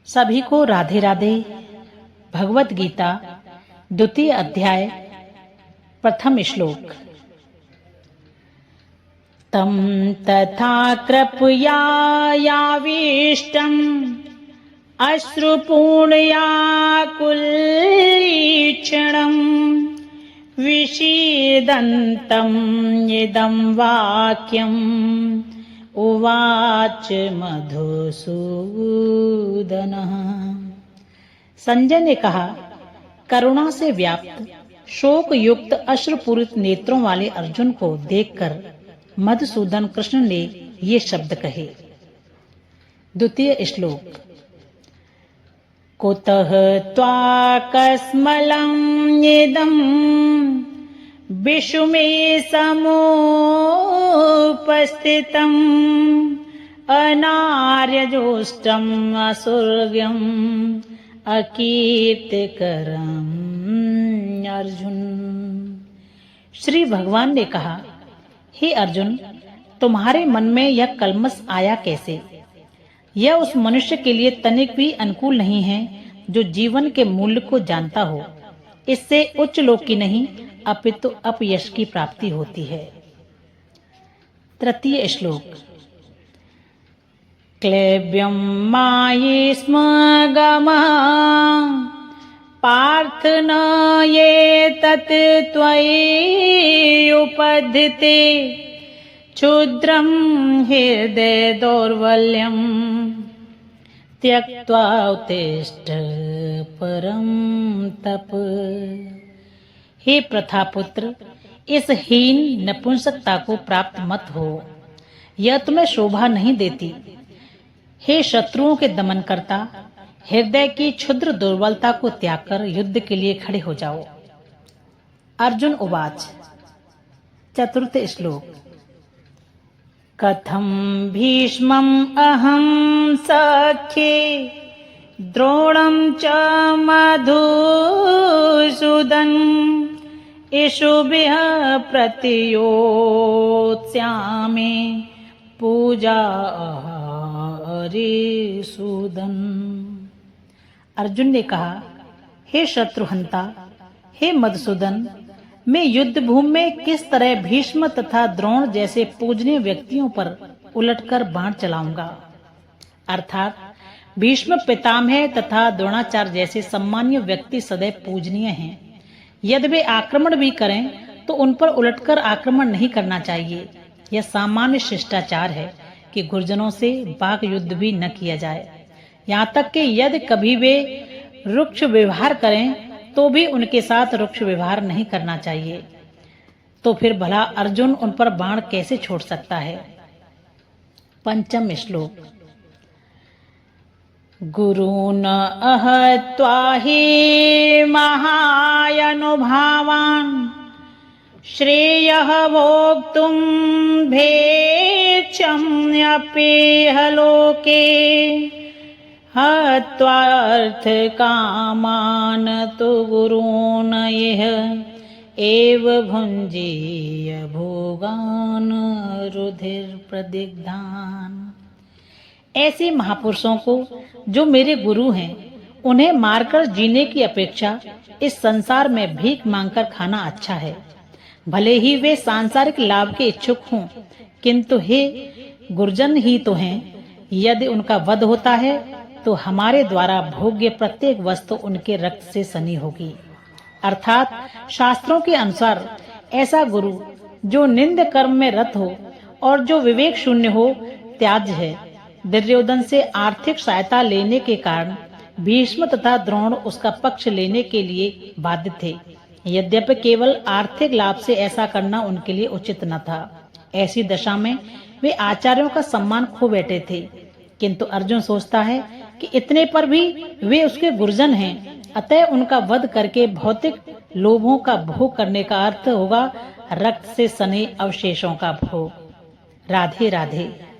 सभी को राधे राधे। भगवत गीता द्वितीय अध्याय प्रथम श्लोक। तं तथा कृपयायाविष्टम् अश्रुपूर्णयाकुलीक्षणम् विषीदन्तम् इदं वाक्यम् उवाच मधुसूदनः। संजय ने कहा, करुणा से व्याप्त शोक युक्त अश्रुपूरित नेत्रों वाले अर्जुन को देखकर मधुसूदन कृष्ण ने ये शब्द कहे। द्वितीय श्लोक। कुतः त्वाकस्मलं इदं विषुमे समुपस्थितम् अनार्यजुष्टम् असुर्गम् अकीर्तिकरम् अर्जुन। श्री भगवान ने कहा, हे अर्जुन, तुम्हारे मन में यह कलमश आया कैसे? यह उस मनुष्य के लिए तनिक भी अनुकूल नहीं है जो जीवन के मूल्य को जानता हो। इससे उच्च लोक की नहीं अपितु अपयश की प्राप्ति होती है। तृतीय श्लोक। क्लेब्यं माये स्म गमः पार्थ न ये तत् त्वयि उपद्यते क्षुद्रं हृदय दौर्बल्यं त्यक्त्वा उत्तिष्ठ परम तप। हे प्रथापुत्र, इस हीन नपुंसकता को प्राप्त मत हो, यह तुम्हें शोभा नहीं देती। हे शत्रुओं के दमन करता, हृदय की क्षुद्र दुर्बलता को त्याग कर युद्ध के लिए खड़े हो जाओ। अर्जुन उवाच। चतुर्थ श्लोक। कथं भीष्मम् अहं सख्ये द्रोणं च मधुसूदन इषुभिः प्रतियोत्स्यामि पूजा हरिसूदन। अर्जुन ने कहा, हे शत्रुहंता, हे मधुसूदन, मैं युद्ध भूमि में किस तरह भीष्म तथा द्रोण जैसे पूजनीय व्यक्तियों पर उलटकर बाण चलाऊंगा। अर्थात भीष्म पितामह तथा द्रोणाचार्य जैसे सम्मानीय व्यक्ति सदैव पूजनीय हैं। यदि वे आक्रमण भी करें तो उन पर उलटकर आक्रमण नहीं करना चाहिए। यह सामान्य शिष्टाचार है कि गुरुजनों से वाक युद्ध भी न किया जाए। यहाँ तक कि यदि कभी वे रुक्ष व्यवहार करें तो भी उनके साथ रुक्ष व्यवहार नहीं करना चाहिए। तो फिर भला अर्जुन उन पर बाण कैसे छोड़ सकता है। पंचम श्लोक। गुरून् अहत्वा हि महायनुभावान् श्रेयः भोक्तुं भेच्छम्यपेह लोके हत्वार्थकामान् तु गुरून् इह एव भुञ्जीय भोगान् रुधिरप्रदिग्धान्। ऐसे महापुरुषों को जो मेरे गुरु हैं, उन्हें मारकर जीने की अपेक्षा इस संसार में भीख मांगकर खाना अच्छा है। भले ही वे सांसारिक लाभ के इच्छुक हों, किंतु हे गुरुजन ही तो हैं। यदि उनका वध होता है तो हमारे द्वारा भोग्य प्रत्येक वस्तु उनके रक्त से सनी होगी। अर्थात शास्त्रों के अनुसार ऐसा गुरु जो निंद कर्म में रत हो और जो विवेक शून्य हो त्याज्य है। दुर्योधन से आर्थिक सहायता लेने के कारण भीष्म तथा द्रोण उसका पक्ष लेने के लिए बाध्य थे। यद्यपि केवल आर्थिक लाभ से ऐसा करना उनके लिए उचित न था। ऐसी दशा में वे आचार्यों का सम्मान खो बैठे थे। किंतु अर्जुन सोचता है कि इतने पर भी वे उसके गुरुजन हैं, अतः उनका वध करके भौतिक लोभों का भोग करने का अर्थ होगा रक्त से सने अवशेषों का भोग। राधे राधे।